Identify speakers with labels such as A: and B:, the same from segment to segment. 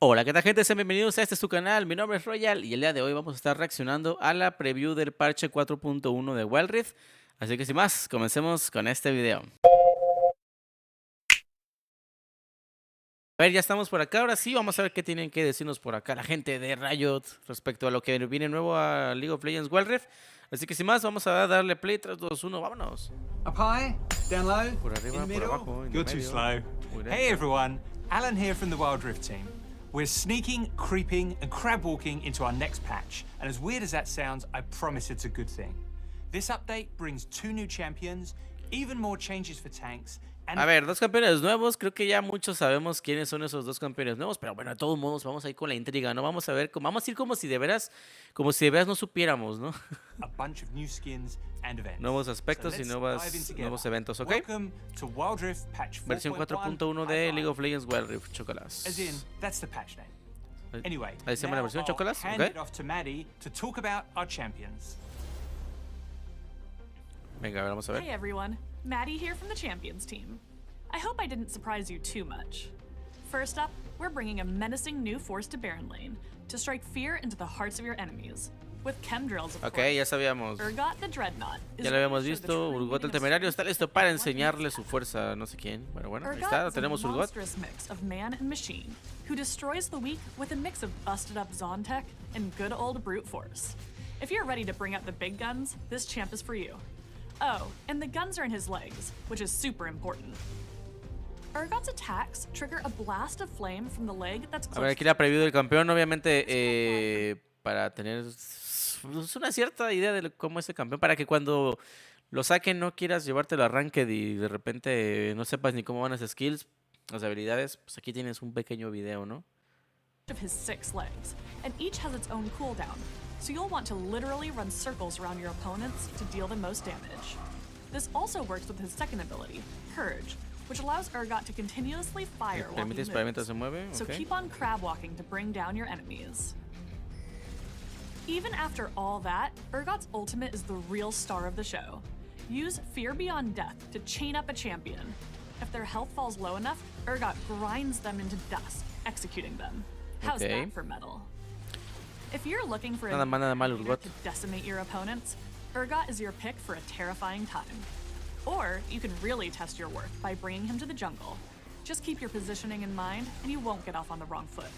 A: Hola, ¿qué tal, gente? Sean bienvenidos a este su canal. Mi nombre es Royal y el día de hoy vamos a estar reaccionando a la preview del parche 4.1 de Wildrift. Así que sin más, comencemos con este video. A ver, ya estamos por acá. Ahora sí, vamos a ver qué tienen que decirnos por acá la gente de Riot respecto a lo que viene nuevo a League of Legends Wildrift. Así que sin más, vamos a darle play 3, 2, 1, vámonos.
B: Up high, down low,
A: Por arriba, por abajo, en
C: You're
A: el
C: too
A: medio.
C: slow.
A: Muy bien.
C: Hey everyone, Alan here from the Wildrift team. We're sneaking, creeping, and crab walking into our next patch. And as weird as that sounds, I promise it's a good thing. This update brings 2 new champions, even more changes for tanks, and
A: A ver, dos campeones nuevos. Creo que ya muchos sabemos quiénes son esos dos campeones nuevos. Pero bueno, de todos modos, vamos a ir con la intriga, ¿no? Vamos a ver, vamos a ir como si de veras no supiéramos, ¿no?
C: a bunch of new skins and events.
A: Nuevos aspectos y
C: let's
A: nuevos
C: dive in together.
A: eventos, ¿ok?
C: Welcome to Wildrift Patch 4.1.
A: Versión 4.1 de League of Legends Wildrift, chocolás.
C: As in, that's the patch name. Anyway,
A: Ahí se llama la
C: now
A: versión
C: I'll
A: chocolás,
C: hand
A: ¿ok?
C: it off to Maddie to talk about our champions.
A: Venga, a ver, vamos a ver.
D: Hey everyone, Maddie here from the Champions team. I hope I didn't surprise you too much. First up, we're bringing a menacing new force to Baron Lane to strike fear into the hearts of your enemies. With chemdrills, of
A: Ok,
D: course.
A: ya sabíamos.
D: Urgot the Dreadnought is
A: Ya lo habíamos
D: ready to show the
A: visto.
D: true
A: Urgot el
D: meaning of
A: temerario está
D: strength
A: listo para
D: and
A: enseñarle
D: weapons
A: su
D: stack.
A: fuerza a no sé quién. Bueno, ahí
D: Urgot
A: está,
D: is
A: tenemos
D: a
A: Urgot.
D: monstrous mix of man and machine who destroys the weak with a mix of busted up Zon tech and good old brute force. If you're ready to bring out the big guns, this champ is for you. Oh, and the guns are in his legs, which is super important. Urgot's attacks trigger a blast of flame from the leg that's
A: A ver,
D: close
A: aquí la preview del campeón, obviamente, para tener una cierta idea de cómo es el campeón, para que cuando lo saquen no quieras llevártelo a ranked y de repente no sepas ni cómo van las skills, las habilidades. Pues aquí tienes un pequeño video, ¿no?
D: of his 6 legs, and each has its own cooldown, so you'll want to literally run circles around your opponents to deal the most damage. This also works with his second ability, Purge, which allows Urgot to continuously fire while he
A: Permite disparar mientras se
D: moves.
A: mueve.
D: So
A: Ok.
D: keep on crab walking to bring down your enemies. Even after all that, Urgot's ultimate is the real star of the show. Use Fear Beyond Death to chain up a champion. If their health falls low enough, Urgot grinds them into dust, executing them. How's
A: Okay.
D: that for metal? If you're looking for
A: Nada mal,
D: leader
A: Urgot.
D: to decimate your opponents, Urgot is your pick for a terrifying time. Or you can really test your worth by bringing him to the jungle. Just keep your positioning in mind, and you won't get off on the wrong foot.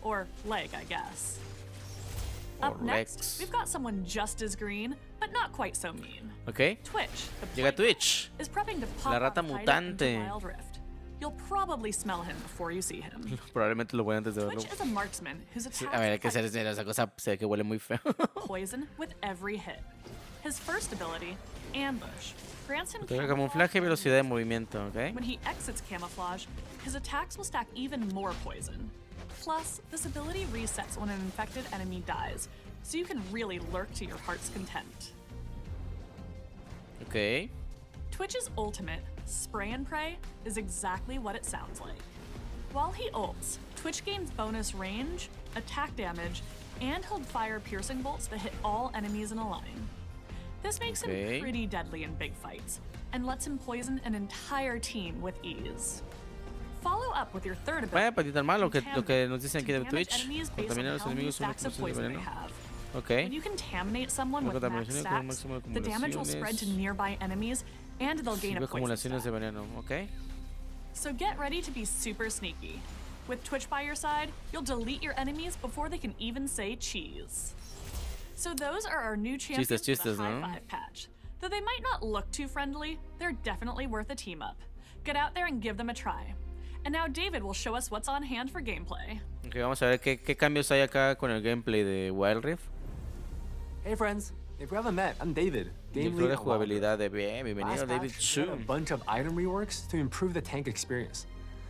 D: Or leg, I guess. Up
A: Or
D: next,
A: legs.
D: we've got someone just as green, but not quite so mean.
A: Ok.
D: Twitch, the
A: Llega
D: playground,
A: Twitch.
D: is prepping to pop
A: La rata
D: off tight up into
A: mutante.
D: Wildrift. You'll probably smell him before you see him.
A: Probablemente lo voy antes de verlo.
D: Twitch is a marksman whose
A: Sí,
D: attacks
A: a ver, hay que
D: affect
A: ser sincero, esa cosa se ve que huele muy feo.
D: poison with every hit. His first ability, Ambush, grants him
A: Otorga
D: camouflage
A: camuflaje y
D: when
A: velocidad de
D: he-
A: movimiento, ok.
D: When he exits camouflage, his attacks will stack even more poison. Plus, this ability resets when an infected enemy dies, so you can really lurk to your heart's content.
A: Ok.
D: Twitch's ultimate, Spray and Pray, is exactly what it sounds like. While he ults, Twitch gains bonus range, attack damage, and he'll fire piercing bolts that hit all enemies in a line. This makes
A: Okay.
D: him pretty deadly in big fights, and lets him poison an entire team with ease. Follow up with your third ability.
A: Bueno, pues ni tan mal lo que nos dicen aquí de
D: to damage
A: Twitch.
D: enemies based
A: Contaminar a
D: on
A: los
D: how many
A: enemigos con
D: stacks of
A: explosiones de
D: poison they
A: veneno.
D: have.
A: Ok.
D: When you contaminate someone
A: Una
D: with max
A: contaminación con un
D: stacks,
A: máximo de
D: the damage will spread to
A: acumulaciones.
D: nearby enemies, and they'll gain
A: Sigue
D: a poison
A: acumulaciones de
D: stat.
A: veneno, ok.
D: So get ready to be super sneaky. With Twitch by your side, you'll delete your enemies before they can even say cheese. So those are our new champions for
A: Chistes,
D: the
A: ¿no?
D: High 5 patch. Though they might not look too friendly, they're definitely worth a team up. Get out there and give them a try. And now David will show us what's on hand for gameplay.
A: Ok, vamos a ver qué cambios hay acá con el gameplay de Wildrift.
B: Hey friends, if we haven't met, I'm David. Game
A: Director de
B: lead at Wildrift.
A: jugabilidad de bien, bienvenido
B: Last
A: David
B: patch, we had a
A: Chu.
B: bunch of item reworks to improve the tank experience.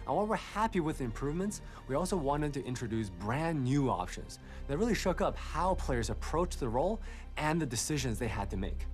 B: And while we're happy with the improvements, we also wanted to introduce brand new options that really shook up how players approach the role and the decisions they had to make.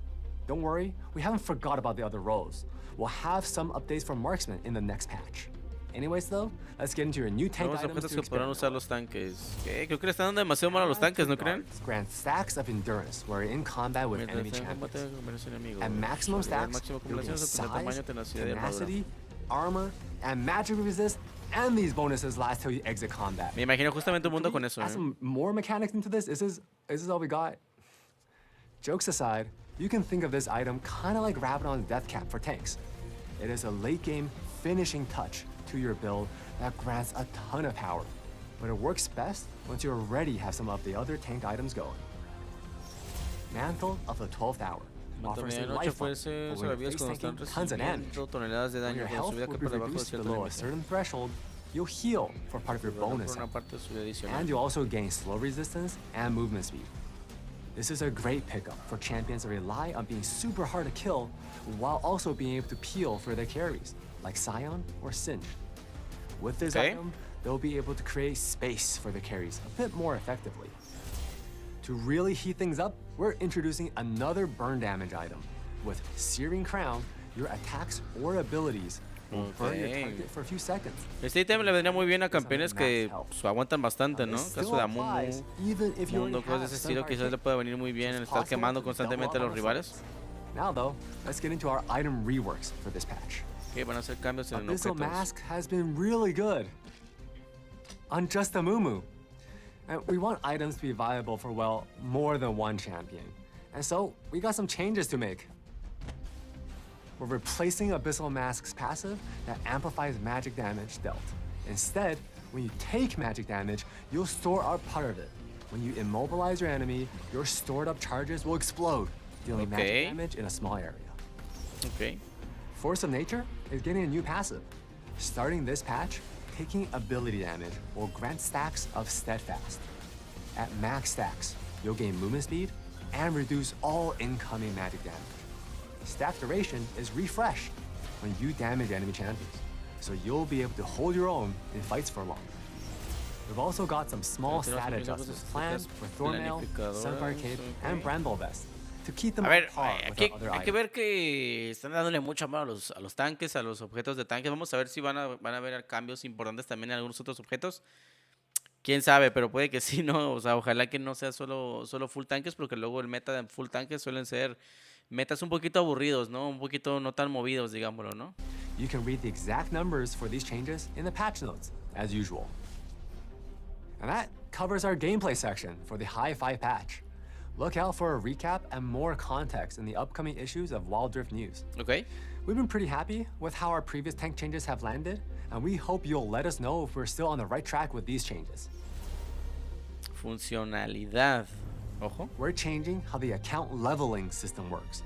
B: Don't worry, we haven't forgot about the other roles. We'll have some updates for marksmen in the next patch. Anyways though, let's get into your new tank
A: Nuevos
B: items
A: objetos
B: to
A: que podrán
B: experiment
A: usar los tanques. Ok, creo que le están dando demasiado mal a los tanques, ¿no creen?
B: Grant stacks of endurance where you're in combat with
A: Mientras
B: enemy
A: estén en combate
B: champions.
A: con varios enemigos.
B: And maximum
A: Habilidad
B: stacks,
A: máxima
B: you'll gain
A: acumulación,
B: size,
A: tamaño, tenacidad y armadura.
B: tenacity, armor, and magic resist and these bonuses last till you exit combat.
A: Me imagino justamente un mundo con eso.
B: Add some more mechanics into this. Is this all we got? Jokes aside, you can think of this item kind of like Rabadon's Death Cap for tanks. It is a late game finishing touch to your build that grants a ton of power, but it works best once you already have some of the other tank items going. Mantle of the 12th Hour offers a lifeline for when you're face tanking tons of damage. When your health will be reduced below a certain threshold, you'll heal for part of your bonus health. And you'll also gain slow resistance and movement speed. This is a great pickup for champions that rely on being super hard to kill while also being able to peel for their carries, like Scion or Singe. With this item, they'll be able to create space for the carries a bit more effectively. To really heat things up, we're introducing another burn damage item. With Searing Crown, your attacks or abilities will burn your target for a few seconds.
A: Este ítem le vendría muy bien a campeones que aguantan bastante, ¿no? Caso de Amumu, Mundo, cosas de ese estilo, quizás le puede venir muy bien el estar quemando constantemente a los rivales.
B: Now though, let's get into our item reworks for this patch.
A: Okay, van a hacer cambios en
B: Abyssal
A: objetos.
B: Mask has been really good on just a Mumu. And we want items to be viable for, well, more than one champion. And so, we got some changes to make. We're replacing Abyssal Mask's passive that amplifies magic damage dealt. Instead, when you take magic damage, you'll store up part of it. When you immobilize your enemy, your stored up charges will explode, dealing magic damage in a small area.
A: Okay.
B: Force of Nature is getting a new passive. Starting this patch, taking ability damage will grant stacks of Steadfast. At max stacks, you'll gain movement speed and reduce all incoming magic damage. Stack duration is refreshed when you damage enemy champions, so you'll be able to hold your own in fights for longer. We've also got some small stat adjustments planned for Thornmail, Sunfire Cape, and Bramble Vest to keep them on par with our other
A: hay que
B: items.
A: ver que están dándole mucho amor a los tanques, a los objetos de tanques. Vamos a ver si van a haber cambios importantes también en algunos otros objetos. Quién sabe, pero puede que sí, ¿no? O sea, ojalá que no sea solo full tanques, porque luego el meta de full tanques suelen ser metas un poquito aburridos, ¿no? Un poquito no tan movidos, digámoslo, ¿no?
B: You can read the exact numbers for these changes in the patch notes, as usual. And that covers our gameplay section for the High 5 patch. Look out for a recap and more context in the upcoming issues of Wildrift News.
A: Okay.
B: We've been pretty happy with how our previous tank changes have landed, and we hope you'll let us know if we're still on the right track with these changes.
A: Funcionalidad. Ojo.
B: We're changing how the account leveling system works.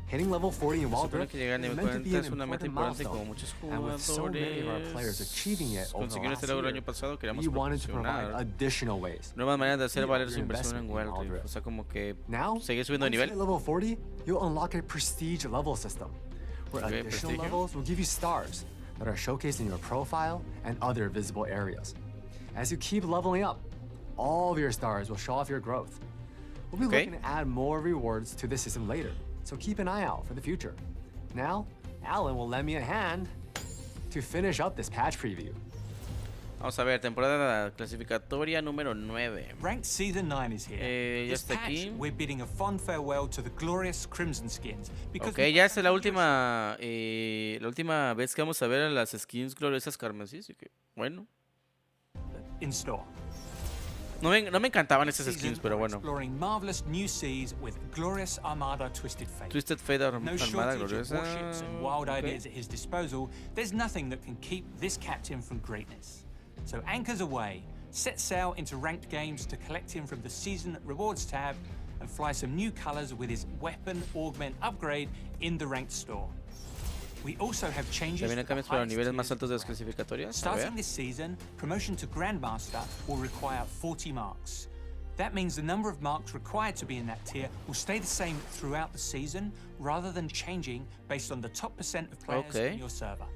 B: Hitting level 40 in Wildrift is meant to be an important milestone, and with so many of our players achieving it over the last year, we wanted to provide additional ways.
A: Nuevas maneras de hacer valer su inversión en Wildrift. O sea, como que
B: Now,
A: seguir subiendo de
B: once you
A: nivel.
B: hit level 40, you'll unlock a prestige level system, where additional levels will give you stars that are showcased in your profile and other visible areas. As you keep leveling up, all of your stars will show off your growth. We'll be looking to add more rewards to this system later, so keep an eye out for the future. Now, Alan will lend me a hand to finish up this patch preview.
A: Vamos a ver, temporada clasificatoria número 9.
C: Ranked Season 9 is here.
A: Ya
C: This
A: está
C: patch,
A: aquí.
C: we're bidding a fond farewell to the glorious Crimson skins. Because
A: Ok, ya es la última vez que vamos a ver a las skins gloriosas carmesí, así que bueno.
C: in store.
A: No me encantaban esas skins, pero bueno.
C: Exploring marvelous new seas with glorious Armada Twisted Fate.
A: Twisted Fate
C: No
A: Armada
C: shortage of
A: gloriosa.
C: warships and wild ideas at his disposal. There's nothing that can keep this captain from greatness. So anchors away, set sail into ranked games to collect him from the season rewards tab and fly some new colors with his weapon augment upgrade in the ranked store. We also have changes.
A: Ya vienen cambios para los niveles más altos de las clasificatorias. A ver.
C: Starting this season, promotion to Grandmaster will require 40 marks. That means the number of marks required to be in that tier will stay the same throughout the season, rather than changing based on the top % of players in your server.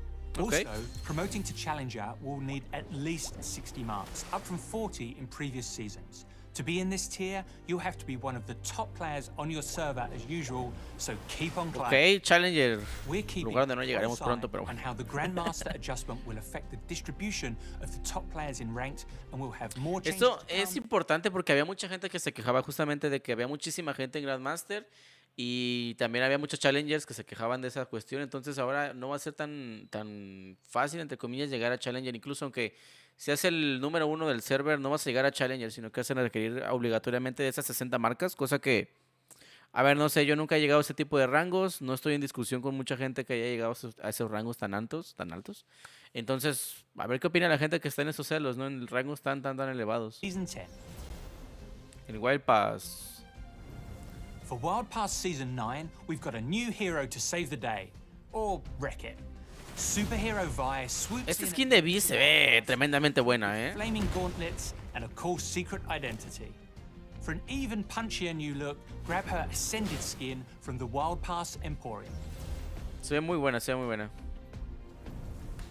C: Also, promoting to Challenger will need at least 60 marks, up from 40 in previous seasons. To be in this tier, you'll have to be one of the top players on your server as usual, so keep on playing.
A: Ok, Challenger.
C: We're keeping
A: Lugar donde no llegaremos
C: close
A: pronto,
C: eye
A: pero
C: on how the Grandmaster adjustment will affect the distribution of the top players in ranked, and we'll have more changes
A: Esto
C: to come.
A: es importante porque había mucha gente que se quejaba justamente de que había muchísima gente en Grandmaster Y también había muchos challengers que se quejaban de esa cuestión. Entonces ahora no va a ser tan fácil, entre comillas, llegar a challenger. Incluso aunque seas el número 1 del server, no vas a llegar a challenger, sino que vas a requerir obligatoriamente de esas 60 marcas. Cosa que, a ver, no sé, yo nunca he llegado a ese tipo de rangos. No estoy en discusión con mucha gente que haya llegado a esos rangos tan altos, tan altos. Entonces, a ver qué opina la gente que está en esos celos, ¿no? En rangos tan elevados.
C: Season 10.
A: El Wild Pass.
C: For Wild Pass Season 9, we've got a new hero to save the day. Or wreck it. Superhero Vi swoops
A: Esta
C: in
A: skin
C: at
A: de Vi se ve tremendamente buena, ¿eh?
C: flaming gauntlets and a cool secret identity. For an even punchier new look, grab her Ascended skin from the Wild Pass Emporium.
A: Se ve muy buena, se ve muy buena.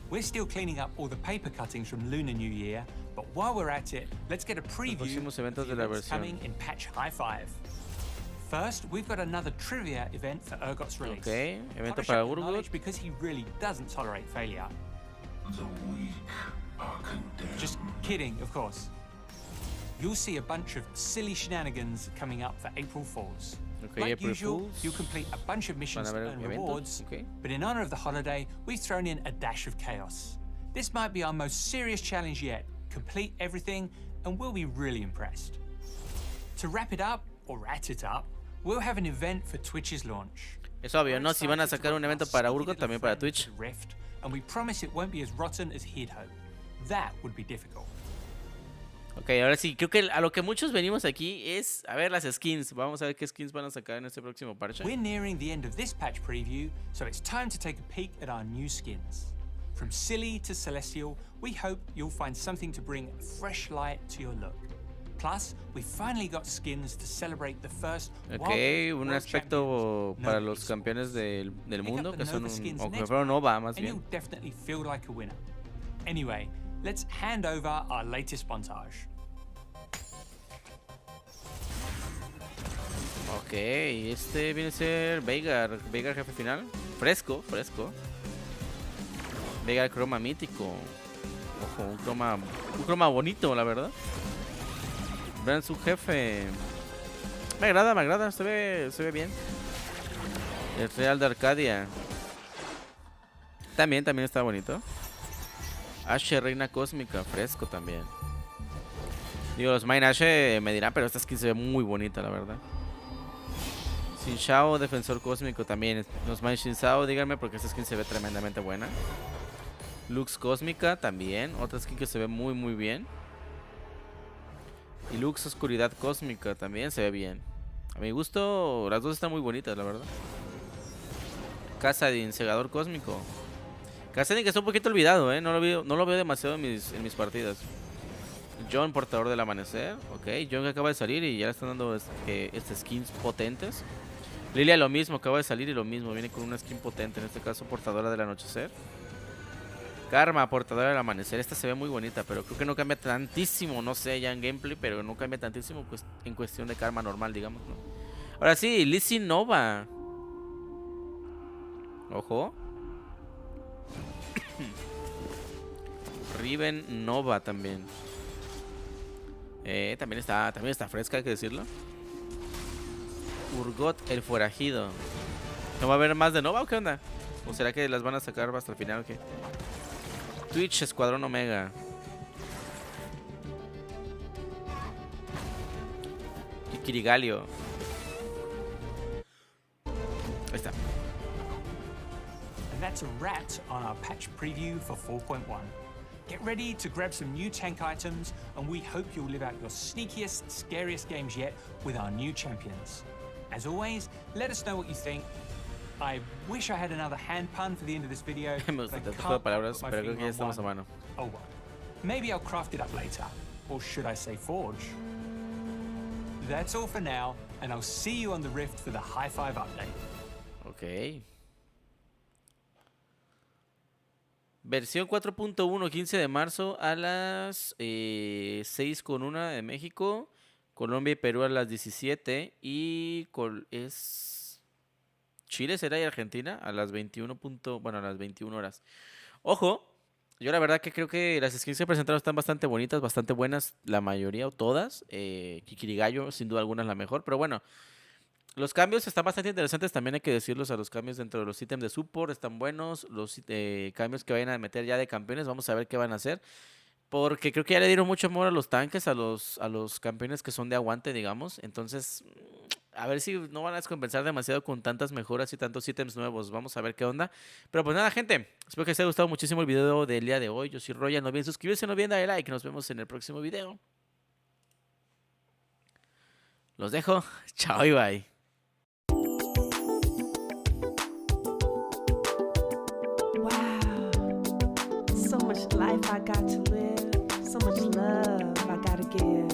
C: We're still cleaning up all the paper cuttings from Lunar New Year, but while we're at it, let's get a preview
A: próximos eventos
C: of the
A: de la
C: events
A: versión.
C: coming in patch High 5. First, we've got another trivia event for Urgot's release.
A: Ok, evento
C: Polish
A: para
C: up the
A: Urgot.
C: knowledge because he really doesn't tolerate failure.
E: The weak are condemned.
C: Just kidding, of course. You'll see a bunch of silly shenanigans coming up for April Fools.
A: Ok,
C: Like
A: April
C: usual,
A: Fools.
C: you'll complete a bunch of missions
A: Van a
C: to
A: haber
C: earn
A: eventos,
C: rewards,
A: ok.
C: but in honor of the holiday, we've thrown in a dash of chaos. This might be our most serious challenge yet. Complete everything, and we'll be really impressed. To wrap it up, or rat it up, we'll have an event for Twitch's launch.
A: Es obvio,
C: We're
A: ¿no? Si van a
C: excited to
A: sacar un
C: welcome
A: evento
C: our
A: para
C: sneaky
A: Urgot,
C: little
A: también para
C: friend
A: Twitch.
C: to Rift, and we promise it won't be as rotten as he'd hope. That would be difficult.
A: Ok, ahora sí, creo que a lo que muchos venimos aquí es a ver las skins. Vamos a ver qué skins van a sacar en este próximo parche.
C: We're nearing the end of this patch preview, so it's time to take a peek at our new skins. From silly to celestial, we hope you'll find something to bring fresh light to your look. Plus, we've finally got skins to celebrate the first
A: Ok,
C: Wildrift
A: un
C: World
A: aspecto
C: Champions
A: para
C: Nova
A: los
C: esports.
A: campeones del
C: Pick up
A: mundo,
C: the
A: que son
C: Nova skins
A: o que
C: next
A: fueron
C: month,
A: Nova más
C: and
A: bien.
C: you'll definitely feel like a winner. Anyway, let's hand over our latest montage.
A: Ok, este viene a ser Veigar jefe final. Fresco. Veigar croma mítico. Ojo, un croma bonito, la verdad. Vean su jefe. Me agrada, se ve bien. El Real de Arcadia. También está bonito. Ashe, reina cósmica, fresco también. Digo, los Mine Ashe me dirán, pero esta skin se ve muy bonita, la verdad. Xin Shao, defensor cósmico también. Los Mine Xin Shao, díganme, porque esta skin se ve tremendamente buena. Lux cósmica también, otra skin que se ve muy bien. Y Lux oscuridad cósmica también se ve bien. A mi gusto, las dos están muy bonitas, la verdad. Casadin, segador cósmico. Casadin que está un poquito olvidado, no lo veo demasiado en mis partidas. John, portador del amanecer. Ok, John que acaba de salir y ya le están dando estas skins potentes. Lilia lo mismo, acaba de salir y lo mismo. Viene con una skin potente, en este caso portadora del anochecer. Karma, portadora del amanecer. Esta se ve muy bonita, pero creo que no cambia tantísimo. No sé ya en gameplay, pero no cambia tantísimo pues, en cuestión de karma normal, digamos, ¿no? Ahora sí, Lizzie Nova. Ojo. Riven Nova también. También está fresca, hay que decirlo. Urgot el forajido. ¿No va a haber más de Nova o qué onda? ¿O será que las van a sacar hasta el final o qué? Twitch Escuadrón Omega. Kikirigalio. Ahí está.
C: And that's a wrap on our patch preview for 4.1. Get ready to grab some new tank items, and we hope you'll live out your sneakiest, scariest games yet with our new champions. As always, let us know what you think. I wish I had another hand pun for the end of this video.
A: Me gusta
C: but I
A: este tipo de
C: can't
A: palabras,
C: put my
A: pero creo
C: finger
A: que ya
C: on
A: estamos a
C: one.
A: mano.
C: Oh well. Maybe I'll craft it up later. Or should I say forge? That's all for now, and I'll see you on the Rift for the High 5 update.
A: Ok. Versión 4.1, 15 de marzo a las 6:01 de México. Colombia y Perú a las 17. Y es Chile será y Argentina a las 21. Bueno, a las 21 horas. Ojo, yo la verdad que creo que las skins que presentaron están bastante bonitas, bastante buenas, la mayoría o todas. Kikirigallo, sin duda alguna, es la mejor. Pero bueno, Los cambios están bastante interesantes, también hay que decirlos. A los cambios dentro de los ítems de support están buenos. Los cambios que vayan a meter ya de campeones, vamos a ver qué van a hacer. Porque creo que ya le dieron mucho amor a los tanques, a los campeones que son de aguante, digamos. Entonces, a ver si no van a descompensar demasiado con tantas mejoras y tantos ítems nuevos. Vamos a ver qué onda. Pero pues nada, gente. Espero que les haya gustado muchísimo el video del día de hoy. Yo soy Roya. No olviden suscribirse, no olviden darle like. Nos vemos en el próximo video. Los dejo. Chao y bye.
F: Wow, so much life I got to live, so much love I gotta give.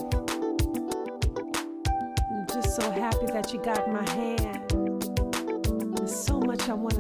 F: I'm just so happy that you got my hand. There's so much I want to